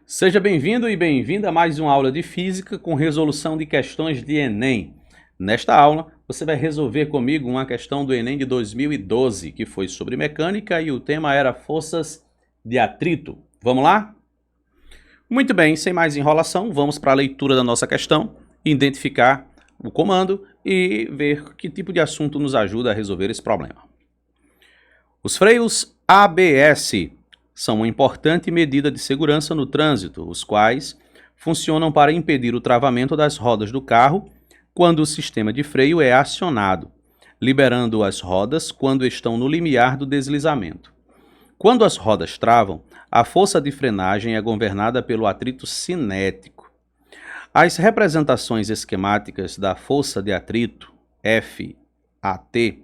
Seja bem-vindo e bem-vinda a mais uma aula de Física com resolução de questões de Enem. Nesta aula, você vai resolver comigo uma questão do Enem de 2012, que foi sobre mecânica e o tema era forças de atrito. Vamos lá? Muito bem, sem mais enrolação, vamos para a leitura da nossa questão, identificar o comando e ver que tipo de assunto nos ajuda a resolver esse problema. Os freios ABS são uma importante medida de segurança no trânsito, os quais funcionam para impedir o travamento das rodas do carro quando o sistema de freio é acionado, liberando as rodas quando estão no limiar do deslizamento. Quando as rodas travam, a força de frenagem é governada pelo atrito cinético. As representações esquemáticas da força de atrito, FAT,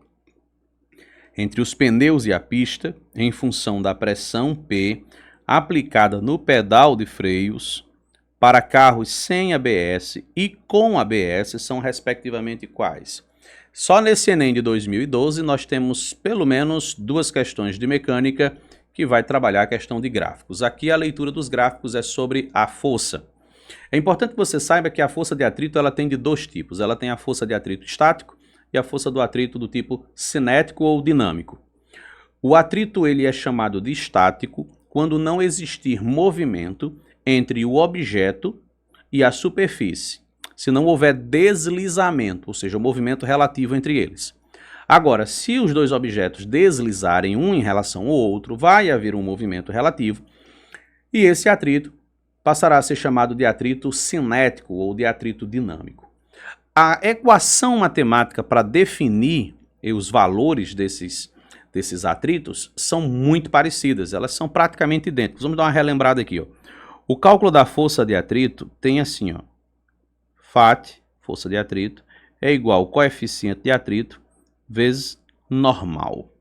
entre os pneus e a pista, em função da pressão P aplicada no pedal de freios para carros sem ABS e com ABS são respectivamente quais? Só nesse Enem de 2012 nós temos pelo menos duas questões de mecânica que vai trabalhar a questão de gráficos. Aqui a leitura dos gráficos é sobre a força. É importante que você saiba que a força de atrito ela tem de dois tipos. Ela tem a força de atrito estático e a força do atrito do tipo cinético ou dinâmico. O atrito ele é chamado de estático quando não existir movimento entre o objeto e a superfície, se não houver deslizamento, ou seja, o movimento relativo entre eles. Agora, se os dois objetos deslizarem um em relação ao outro, vai haver um movimento relativo e esse atrito passará a ser chamado de atrito cinético ou de atrito dinâmico. A equação matemática para definir os valores desses atritos são muito parecidas, elas são praticamente idênticas. Vamos dar uma relembrada aqui. O cálculo da força de atrito tem assim, FAT, força de atrito, é igual ao coeficiente de atrito vezes normal.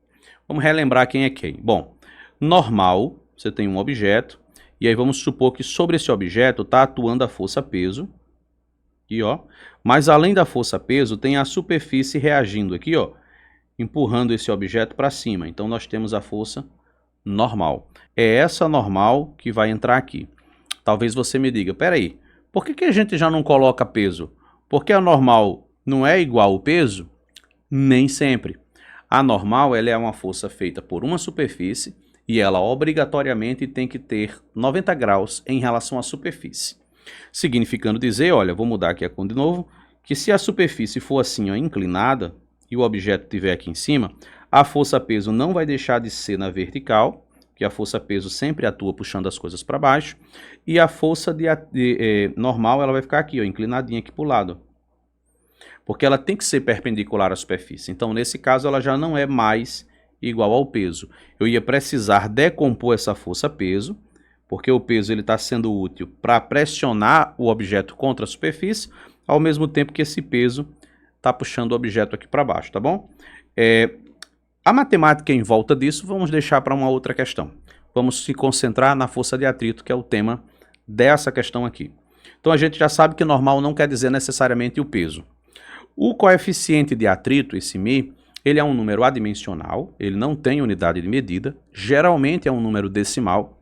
Vamos relembrar quem é quem. Bom, normal, você tem um objeto, e aí vamos supor que sobre esse objeto está atuando a força peso, aqui, mas além da força peso, tem a superfície reagindo aqui, empurrando esse objeto para cima. Então nós temos a força normal. É essa normal que vai entrar aqui. Talvez você me diga, peraí, por que a gente já não coloca peso? Porque a normal não é igual ao peso? Nem sempre. A normal ela é uma força feita por uma superfície e ela obrigatoriamente tem que ter 90 graus em relação à superfície. Significando dizer, olha, vou mudar aqui a cor de novo, que se a superfície for assim, inclinada, e o objeto estiver aqui em cima, a força-peso não vai deixar de ser na vertical, que a força-peso sempre atua puxando as coisas para baixo, e a força normal ela vai ficar aqui, inclinadinha aqui para o lado. Porque ela tem que ser perpendicular à superfície. Então, nesse caso, ela já não é mais igual ao peso. Eu ia precisar decompor essa força-peso, porque o peso está sendo útil para pressionar o objeto contra a superfície, ao mesmo tempo que esse peso está puxando o objeto aqui para baixo, tá bom? A matemática em volta disso vamos deixar para uma outra questão. Vamos se concentrar na força de atrito, que é o tema dessa questão aqui. Então a gente já sabe que normal não quer dizer necessariamente o peso. O coeficiente de atrito, esse μ, ele é um número adimensional, ele não tem unidade de medida, geralmente é um número decimal,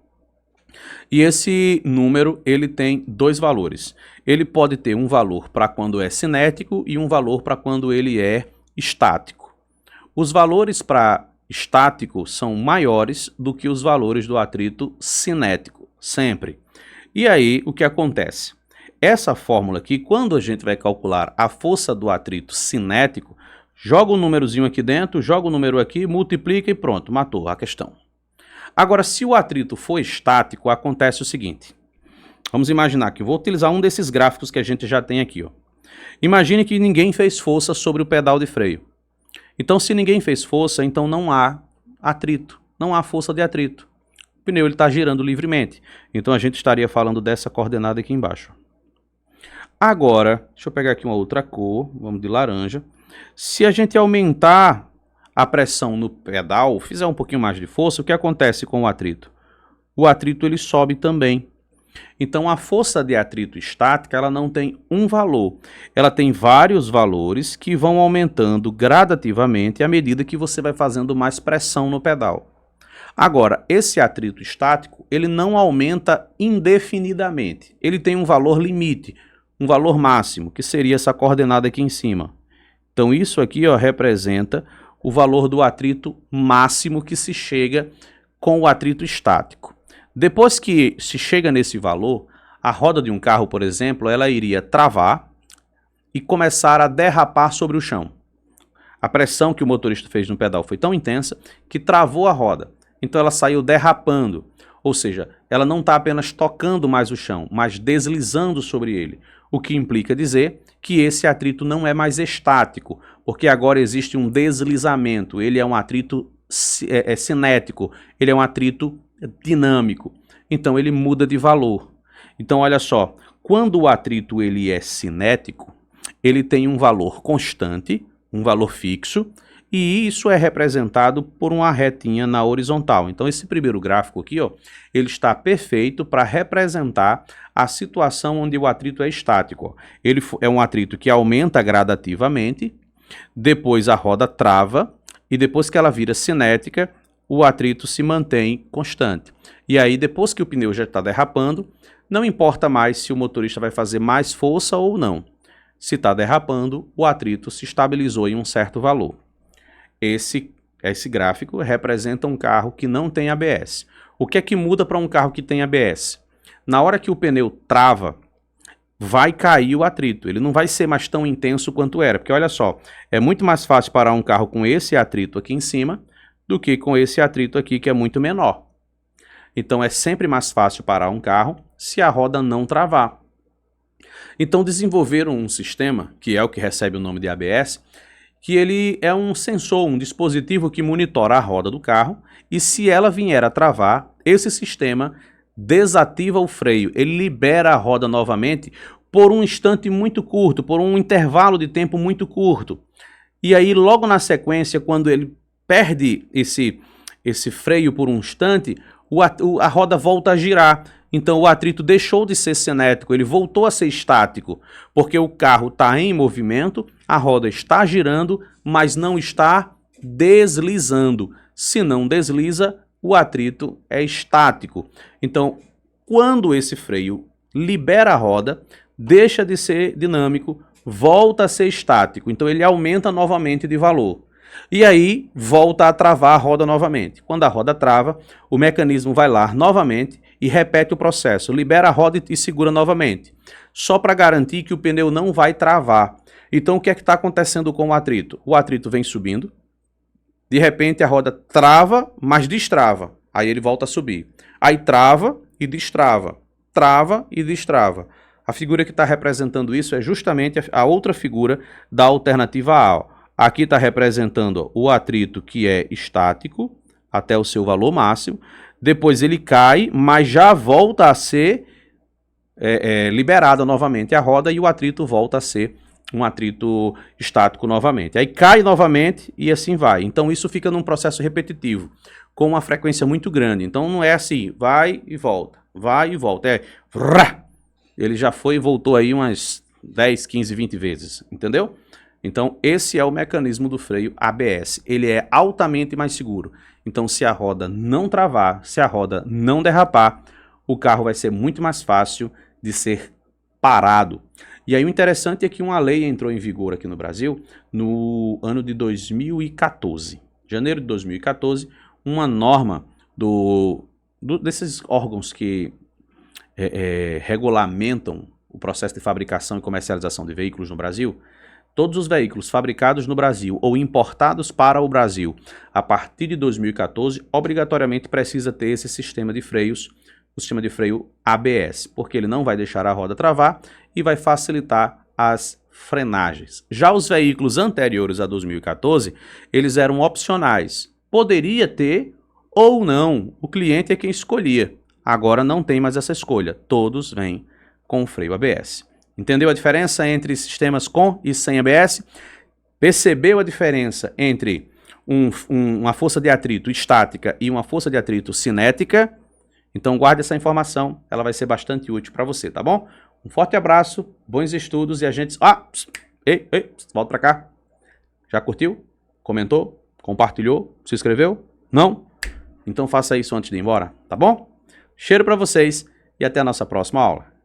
e esse número ele tem dois valores. Ele pode ter um valor para quando é cinético e um valor para quando ele é estático. Os valores para estático são maiores do que os valores do atrito cinético, sempre. E aí o que acontece? Essa fórmula aqui, quando a gente vai calcular a força do atrito cinético, joga um númerozinho aqui dentro, joga o número aqui, multiplica e pronto, matou a questão. Agora, se o atrito for estático, acontece o seguinte. Vamos imaginar que eu vou utilizar um desses gráficos que a gente já tem aqui. Imagine que ninguém fez força sobre o pedal de freio. Então, se ninguém fez força, então não há atrito, não há força de atrito. O pneu está girando livremente. Então, a gente estaria falando dessa coordenada aqui embaixo. Agora, deixa eu pegar aqui uma outra cor, vamos de laranja. Se a gente aumentar a pressão no pedal, fizer um pouquinho mais de força, o que acontece com o atrito? O atrito ele sobe também. Então a força de atrito estática ela não tem um valor, ela tem vários valores que vão aumentando gradativamente à medida que você vai fazendo mais pressão no pedal. Agora, esse atrito estático, ele não aumenta indefinidamente. Ele tem um valor limite, um valor máximo, que seria essa coordenada aqui em cima. Então isso aqui, ó, representa o valor do atrito máximo que se chega com o atrito estático. Depois que se chega nesse valor, a roda de um carro, por exemplo, ela iria travar e começar a derrapar sobre o chão. A pressão que o motorista fez no pedal foi tão intensa que travou a roda. Então ela saiu derrapando, ou seja, ela não está apenas tocando mais o chão, mas deslizando sobre ele. O que implica dizer que esse atrito não é mais estático, porque agora existe um deslizamento, ele é um atrito cinético, ele é um atrito dinâmico. Então ele muda de valor. Então olha só, quando o atrito ele é cinético, ele tem um valor constante, um valor fixo, e isso é representado por uma retinha na horizontal. Então esse primeiro gráfico aqui, ó, ele está perfeito para representar a situação onde o atrito é estático. Ele é um atrito que aumenta gradativamente, depois a roda trava, e depois que ela vira cinética, o atrito se mantém constante. E aí depois que o pneu já está derrapando, não importa mais se o motorista vai fazer mais força ou não. Se está derrapando, o atrito se estabilizou em um certo valor. Esse gráfico representa um carro que não tem ABS. O que é que muda para um carro que tem ABS? Na hora que o pneu trava, vai cair o atrito. Ele não vai ser mais tão intenso quanto era. Porque olha só, é muito mais fácil parar um carro com esse atrito aqui em cima do que com esse atrito aqui que é muito menor. Então é sempre mais fácil parar um carro se a roda não travar. Então desenvolveram um sistema, que é o que recebe o nome de ABS, que ele é um sensor, um dispositivo que monitora a roda do carro, e se ela vier a travar, esse sistema desativa o freio, ele libera a roda novamente por um instante muito curto, por um intervalo de tempo muito curto. E aí logo na sequência, quando ele perde esse freio por um instante, a roda volta a girar. Então o atrito deixou de ser cinético, ele voltou a ser estático, porque o carro está em movimento, a roda está girando, mas não está deslizando. Se não desliza, o atrito é estático. Então, quando esse freio libera a roda, deixa de ser dinâmico, volta a ser estático. Então ele aumenta novamente de valor. E aí volta a travar a roda novamente. Quando a roda trava, o mecanismo vai lá novamente e repete o processo, libera a roda e segura novamente, só para garantir que o pneu não vai travar. Então o que é que está acontecendo com o atrito? O atrito vem subindo, de repente a roda trava, mas destrava, aí ele volta a subir. Aí trava e destrava, trava e destrava. A figura que está representando isso é justamente a outra figura da alternativa A. Aqui está representando o atrito que é estático, até o seu valor máximo, depois ele cai, mas já volta a ser liberada novamente a roda e o atrito volta a ser um atrito estático novamente. Aí cai novamente e assim vai. Então isso fica num processo repetitivo, com uma frequência muito grande. Então não é assim, vai e volta, é ele já foi e voltou aí umas 10, 15, 20 vezes, entendeu? Então esse é o mecanismo do freio ABS, ele é altamente mais seguro. Então se a roda não travar, se a roda não derrapar, o carro vai ser muito mais fácil de ser parado. E aí o interessante é que uma lei entrou em vigor aqui no Brasil no ano de 2014. Janeiro de 2014, uma norma desses órgãos que regulamentam o processo de fabricação e comercialização de veículos no Brasil. Todos os veículos fabricados no Brasil ou importados para o Brasil a partir de 2014, obrigatoriamente precisa ter esse sistema de freios, o sistema de freio ABS, porque ele não vai deixar a roda travar e vai facilitar as frenagens. Já os veículos anteriores a 2014, eles eram opcionais. Poderia ter ou não, o cliente é quem escolhia. Agora não tem mais essa escolha, todos vêm com o freio ABS. Entendeu a diferença entre sistemas com e sem ABS? Percebeu a diferença entre uma força de atrito estática e uma força de atrito cinética? Então guarde essa informação, ela vai ser bastante útil para você, tá bom? Um forte abraço, bons estudos e a gente... volta para cá. Já curtiu? Comentou? Compartilhou? Se inscreveu? Não? Então faça isso antes de ir embora, tá bom? Cheiro para vocês e até a nossa próxima aula.